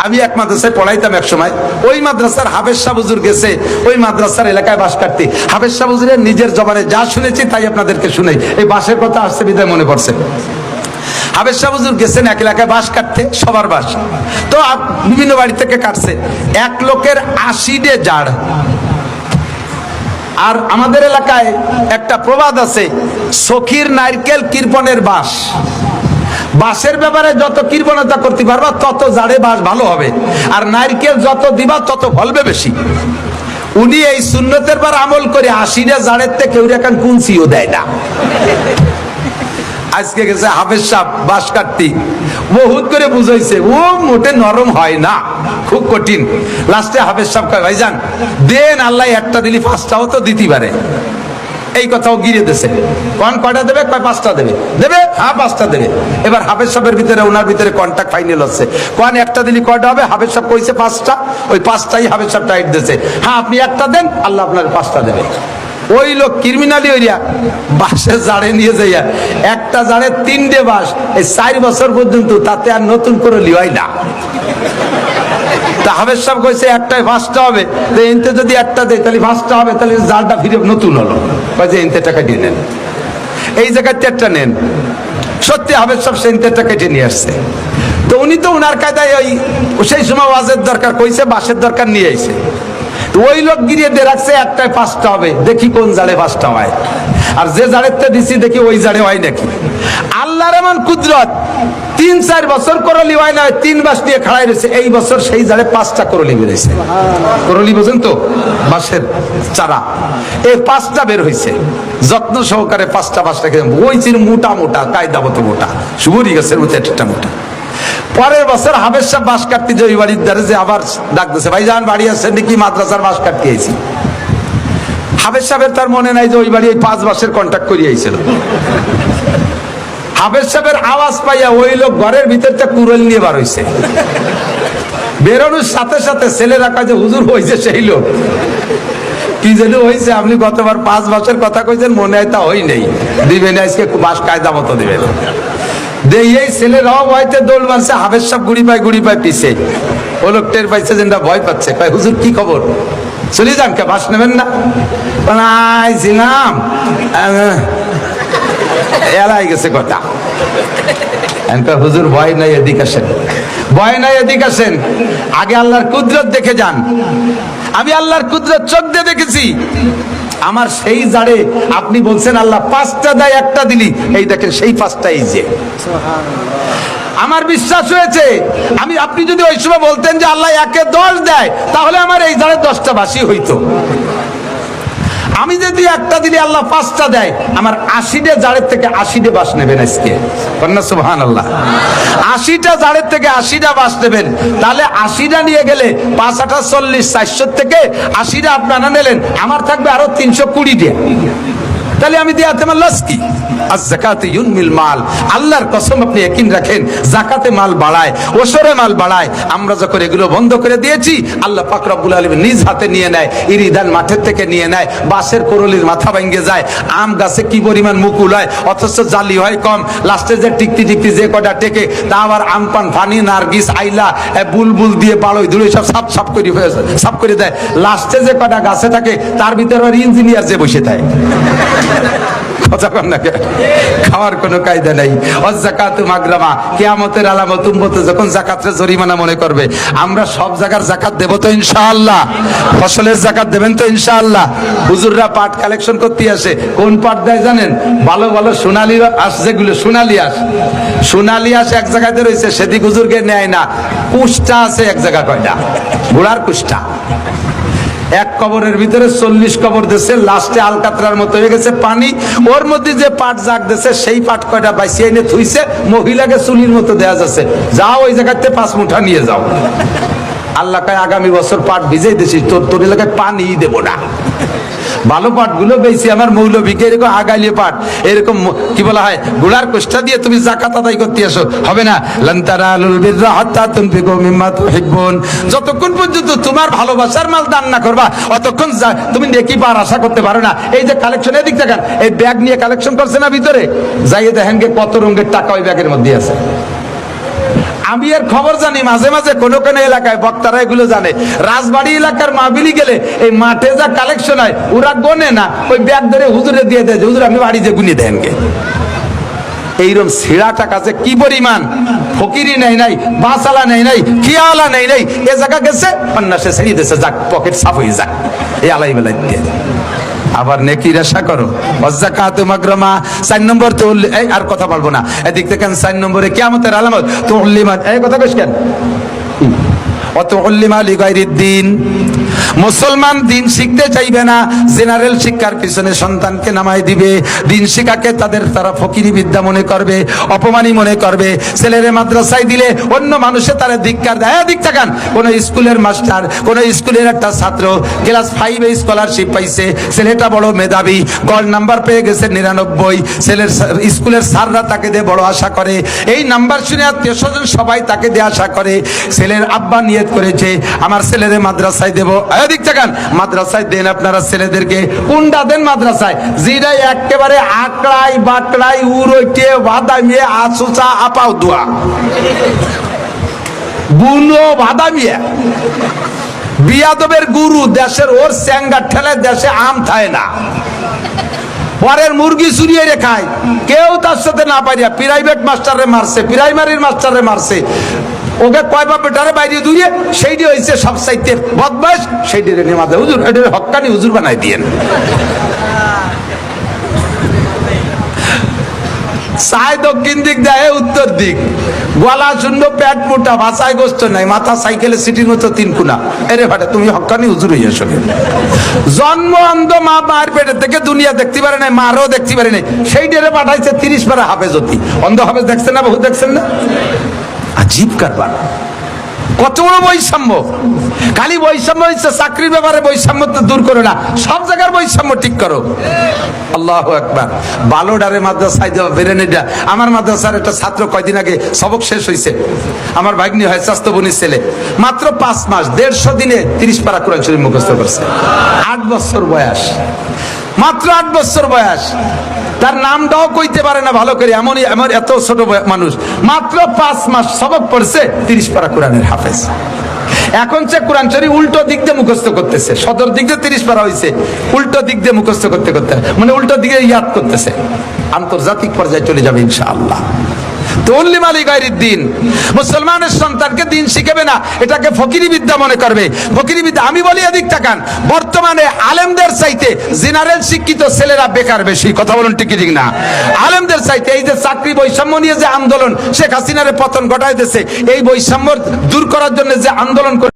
আমি এক মাদ্রাসায় পড়াইতাম এক সময়, ওই মাদ্রাসার হাফেজ সাহেব হুজুর গেছে ওই মাদ্রাসার এলাকায় বাস কাটতে। হাফেজ সাহেব হুজুরের নিজের জবানে যা শুনেছি তাই আপনাদেরকে শুনাই, এই বাসের কথা আসছে বিদায় মনে পড়ছে। হাফেজ সাহেব হুজুর গেছেন এক এলাকায় বাস কাটতে, সবার বাস তো বিভিন্ন বাড়ি থেকে কাটছে। এক লোকের 80 জাড়। আর আমাদের এলাকায় একটা প্রবাদ আছে, সখীর নারকেল কৃপণের বাস। বাসের ব্যাপারে যত কৃপণতা করতে পারবা তত জাড়ে বাস ভালো হবে, আর নারকেল যত দিবা তত ফলবে বেশি। উনি এই সুন্নতের পর আমল করে 80 জাড়ের থেকে কেউ এখন কুঞ্চিও দেয় না। আজকে গেছে হাফেজ সাহেব বাস কাটতি, বহুত করে বুঝাইছে, ও মোটে নরম হয় না, খুব কঠিন। লাস্টে হাফেজ সাহেব কয়, ভাইজান দেন, আল্লাহ একটা দিলি 5টাও তো দিতে পারে। এই কথাও গিরে দিছে। কোন কয়টা দেবে? কয় 5টা দেবে। দেবে? হ্যাঁ 5টা দেবে। এবার হাফেজ সাহেবের ভিতরে ওনার ভিতরে কন্ট্যাক্ট ফাইনাল হচ্ছে, কোন একটা দিলি কয়টা হবে? হাফেজ সাহেব কইছে 5টা, ওই 5টাই হাফেজ সাহেব টাইট দিয়েছে। হ্যাঁ আপনি একটা দেন, আল্লাহ আপনার 5টা দেবে। ওই লোক ক্রিমিনালি হইয়া বাসের জাড়ে নিয়ে যাইয়া একটা জাড়ে 3টে বাস, এই 4 বছর পর্যন্ত তাতে আর নতুন করে লিওয়াই না। তা হাফেজ সাহেব কইছে একটাই 5টা হবে, তো এনতে যদি একটা দেয় তাহলে 5টা হবে, তাহলে জালটা ফিরে নতুন হলো। কয়েছে এনতে টাকা দিয়ে নেন, এই জায়গায় 4টা নেন। সত্যি হাফেজ সাহেব সেনতে টাকা কেটে নিয়ে আসছে। তো উনি তো উনার কায়দায় ওই সেই সময় ওয়াজের দরকার কইছে, বাসের দরকার নিয়ে আইছে। ওই লোক গিরিয়ে দিয়ে রাখছে একটাই 5টা হবে, দেখি কোন জাড়ে 5টা হয়। আর যে জাড়েতে দিছি দেখি ওই জাড়ে হয় নাকি। আল্লাহর এমন কুদরত, 3-4 বছর করলি হয় না, 3 মাস নিয়ে খাড়াই রয়েছে। এই বছর সেই জাড়ে 5টা করলি বেরোইছে। করলি বোঝেন তো, বাঁশের চারা, এই 5টা বের হয়েছে। যত্ন সহকারে 5টা খেয়ে ওই ছিল মোটা মোটা, কায়দা মতো মোটা, শুভরি গাছের মতো একটা মোটা। পরের বছর হাফেজ সাহেব বাস কাটতে যে ওই বাড়ির দ্বারে যে আবার ডাক দিছে, ভাইজান বাড়ি আসছেন নাকি? মাদ্রাসার বাস কাটতে আইছি। হাফেজ সাহেবের তার মনে নাই যে ওই বাড়ি 5 মাসের কন্ট্যাক্ট করিয়ে আইছিল। হাফেজ সাহেবের আওয়াজ পাইয়া ওই লোক ঘরের ভিতরটা কুড়াল নিয়ে বার হইছে। বেরোনোর সাথে সাথে ছেলেরা কয় যে হুজুর হইছে সেই লোক। কি যেন হয়েছে, আপনি গতবার 5 মাসের কথা কইছেন, মনে হয় তা হই নেই, দিবেন আজকে বাস কায়দা মতো দিবেন। এই ছেলেরাও ভয়তে দৌড় মারছে, হাফেজ সাহেব গুড়ি পায় পিছে। ও লোক টের পাইছে যে ভয় পাচ্ছে, কয় হুজুর কি খবর, চলে যান কে, বাস নেবেন না? আইছিলাম এলাই গেছে কথা। হুজুর ভয় নাই, এদিক আসেন, ভয় নাই এদিক আসেন, আগে আল্লাহর কুদরত দেখে যান। আমি আল্লাহর কুদরত চোখ দিয়ে দেখেছি। আমার সেই জাড়ে আপনি বলছেন আল্লাহ 5টা দেয়, একটা দিলি, এই দেখেন সেই 5টাই যে আমার বিশ্বাস হয়েছে। আপনি যদি ওই সময় বলতেন যে আল্লাহ 1-এ 10 দেয়, তাহলে আমার এই জাড়ে 10টা বাসি হইতো। আমি যদি একটা দিলে আল্লাহ 5টা দেয়, আমার 80 জাড়ের থেকে 80 বাস নেবেন আজকে। সুবহানাল্লাহ, 80টা জাড়ের থেকে 80টা বাস নেবেন। তাহলে 80টা নিয়ে গেলে 5-8 40, 400 থেকে 80টা আপনারা নিলেন, আমার থাকবে আরো 320 টাকা। তাহলে আমি দিয়াতে আমার লস কি? আয-যাকাতু ইউনমিল মাল। আল্লাহর কসম, আপনি ইয়াকিন রাখেন, যাকাতে মাল বাড়ায়, ওশরে মাল বাড়ায়। আমরা যখন এগুলো বন্ধ করে দিয়েছি, আল্লাহ পাক রব্বুল আলামিন নিজ হাতে নিয়ে নেয়, ইরিদান মাঠের থেকে নিয়ে নেয়, বাসের করলির মাথা ভেঙে যায়, আম গাছে কি পরিমাণ মুকুল হয়, অথচ জালি হয় কম। লাস্টে যে টিকতি যে কটা টেকে, তা আবার আমপান, ফানি, নার্গিস, আইলা, বুলবুল দিয়ে বালই ধুলে সব সাফ করে দেয়। লাস্টে যে কটা গাছে থাকে, তার ভিতরে ইঞ্জিনিয়ার যে বসে থাকে। খাওয়ার কোনো কায়দা নাই। অযাকাতু মাগরামা, কিয়ামতের আলামত। উম্মত যখন যাকাতরে জরিমানা মনে করবে। আমরা সব জায়গার যাকাত দেব তো ইনশাআল্লাহ? ফসলের যাকাত দেবেন তো ইনশাআল্লাহ? হুজুররা পাট কালেকশন করতে আসে, কোন পাট দেয় জানেন? ভালো ভালো সোনালী আঁশ, যেগুলো সোনালী আঁশ এক জায়গাতে রয়েছে, সেদিক হুজুরকে নেয় না। কুষ্টা আছে এক জায়গা, কয়টা ঘোড়ার কুষ্টা। এক কবরের ভিতরে 40 কবর দিচ্ছে, লাস্টে আলকাতরার মতো হয়ে গেছে পানি। ওর মধ্যে যে পাট জাগ দিচ্ছে, সেই পাট কয়টা বাইসিয়ে এনে থুইছে, মহিলাকে চুলির মতো দেয়া যাচ্ছে, যাও ওই জায়গাতে 5 মুঠা নিয়ে যাও। আল্লাহ কয় আগামী বছর পাট ভিজাই দিছিস, তোর এলাকায় পানি দেবো না। ভালো পাট গুলো বেশি আমার মৌলভীকে এরকম আগাইলে পাট, এরকম কি বলা হয়, গুড়ার কোষ্টা দিয়ে তুমি যাকাত আদায় করতে আসো, হবে না। লান তারালুল বিররা হাত্তা তুনফিকু মিম্মা তুহিব্বুন। যতক্ষণ পর্যন্ত তোমার ভালোবাসার মাল দান না করবা, অতক্ষণ তুমি নেকি পাওয়ার আশা করতে পারো না। এই যে কালেকশন, এদিক দেখেন, এই ব্যাগ নিয়ে কালেকশন করছে না ভিতরে, যাইয়ে দেখেন কত রঙের টাকা ওই ব্যাগের মধ্যে আছে। আমি এর খবর জানি মাঝে মাঝে কোন কোন এলাকায় বক্তারা এগুলো জানে। রাজবাড়ি এলাকার মাহফিলি গেলে এই মাঠে যা কালেকশন হয় ওরা গোনে না, ওই ব্যাগ ধরে হুজুরে দিয়ে দেয়, হুজুর আপনি বাড়িতে গুনি দেন গে। এইরকম ছিড়া টাকা যে কি পরিমাণ, ফকিরি নেই নাই, বাসালা নেই নাই, খিয়ালা নেই নাই, এ জায়গা গেছে সন্ন্যাসে ছেড়ে দিয়েছে, যাক পকেট সাফ হয়ে যাক, এই আলাই বেলাই দিয়ে। আবার নেকির আশা করো, ওয়াযাকাতু মাগরামা। 4 নম্বর তো এই আর কথা বলবো না, এদিক থেকে 4 নম্বরে কিয়ামতের আলামত তুল্লিমান, এই কথা কইছ কেন? মুসলমান দিন শিখতে চাইবে না, জেনারেল শিক্ষার পিছনে সন্তানকে নামাই দিবে। দিন শিক্ষাকে তারা ফকিরি বিদ্যা মনে করবে, অপমানী মনে করবে। ছেলেরে মাদ্রাসায় দিলে অন্য মানুষে তারা ধিক্কার দেয়। দিক থাকান কোন স্কুলের মাস্টার, কোন স্কুলের একটা ছাত্র ক্লাস 5-এ স্কলারশিপ পাইছে, ছেলেটা বড় মেধাবী, গোল্ড নাম্বার পেয়ে গেছে 99। ছেলের স্কুলের স্যাররা তাকে দিয়ে বড় আশা করে, এই নাম্বার শুনে আত্মীয় স্বজন সবাই তাকে দিয়ে আশা করে। ছেলের আব্বা নিয়ে করেছে আমার ছেলেদের মাদ্রাসায় দেব। এদিক থাকান মাদ্রাসায় দেন আপনারা ছেলেদেরকে, কোনটা দেন মাদ্রাসায়? যেটা একেবারে আকড়াই বাকড়াই উড়োইটে বাদামিয়ে আসুচা আপাও দোয়া বুনো বাদামিয়ে বিয়াদবের গুরু দেশের ওর স্যাঙ্গা ঠেলে দেশে আম থায় না, পরের মুরগি চুরিয়ে রেখায়, কেউ তার সাথে না পারিয়া প্রাইভেট মাস্টারে মারছে, প্রাইমারির মাস্টারে মারছে, ওকে কয় বাপ বেটারে বাইরে দুইয়ে, সেইটি হয়েছে সব চাইতে বদমাশ, সেইটি রেখে মাঝে হুজুর এটার হক্কানি হুজুর বানাই দিয়েন। চায় দক্ষিণ দিক দেয় উত্তর দিক, গলা শূন্য, পেট মোটা, ভাষায় গোস্ত নাই, মাথা সাইকেলে সিটির মতো 3 কোনা। এরে ফাটে তুমি হক্কানি হুজুর হইয়া শোনে। জন্ম অন্ধ মা, মার পেটের থেকে দুনিয়া দেখতে পারে নাই, মারও দেখতে পারে নাই, সেই ডেরে পাঠাইছে 30 পারা হাফেজ হতি। অন্ধ হাফেজ দেখছেন না, বহু দেখছেন না? আজীব কারবার, কত বড় বৈষম্য। খালি বৈষম্য হচ্ছে চাকরির ব্যাপারে বৈষম্য তো দূর করো না, সব জায়গার বৈষম্য ঠিক করো। আল্লাহু আকবার। বালোডারে মাদ্রাসায় দেওয়া বেরেনিটা, আমার মাদ্রাসার একটা ছাত্র কয়দিন আগে সবক শেষ হয়েছে, আমার ভাগ্নি হয় স্বাস্থ্য বোনের ছেলে, মাত্র 5 মাস 150 দিনে 30 পারা কোরআন শরীফ মুখস্থ করছে। 8 বছর বয়স, মাত্র 8 বছর বয়স। তার নামটাও কইতে পারে না ভালো করে, এমনই এমন এত ছোট মানুষ, মাত্র 5 মাস সবক পড়ছে, 30 পারা কোরআনের হাফেজ। এখন সে কোরআন শরীফ উল্টো দিক দিয়ে মুখস্থ করতেছে, সদর দিক দিয়ে 30 পারা হয়েছে, উল্টো দিক দিয়ে মুখস্থ করতে করতে মানে উল্টো দিকে ইয়াদ করতেছে। আন্তর্জাতিক পর্যায়ে চলে যাবে ইনশাআল্লাহ। মুসলমানের সন্তানকে দিন শিখাবে না, এটাকে ফকিরি বিদ্যা মনে করবে। ফকিরি বিদ্যা, আমি বলি এদিক তাকান, বর্তমানে আলেমদের চাইতে জেনারেল শিক্ষিত ছেলেরা বেকার বেশি। কথা বলুন ঠিক ঠিক না? আলেমদের চাইতে এই যে চাকরি বৈষম্য নিয়ে যে আন্দোলন শেখ হাসিনার পতন ঘটাইতেছে, এই বৈষম্য দূর করার জন্য যে আন্দোলন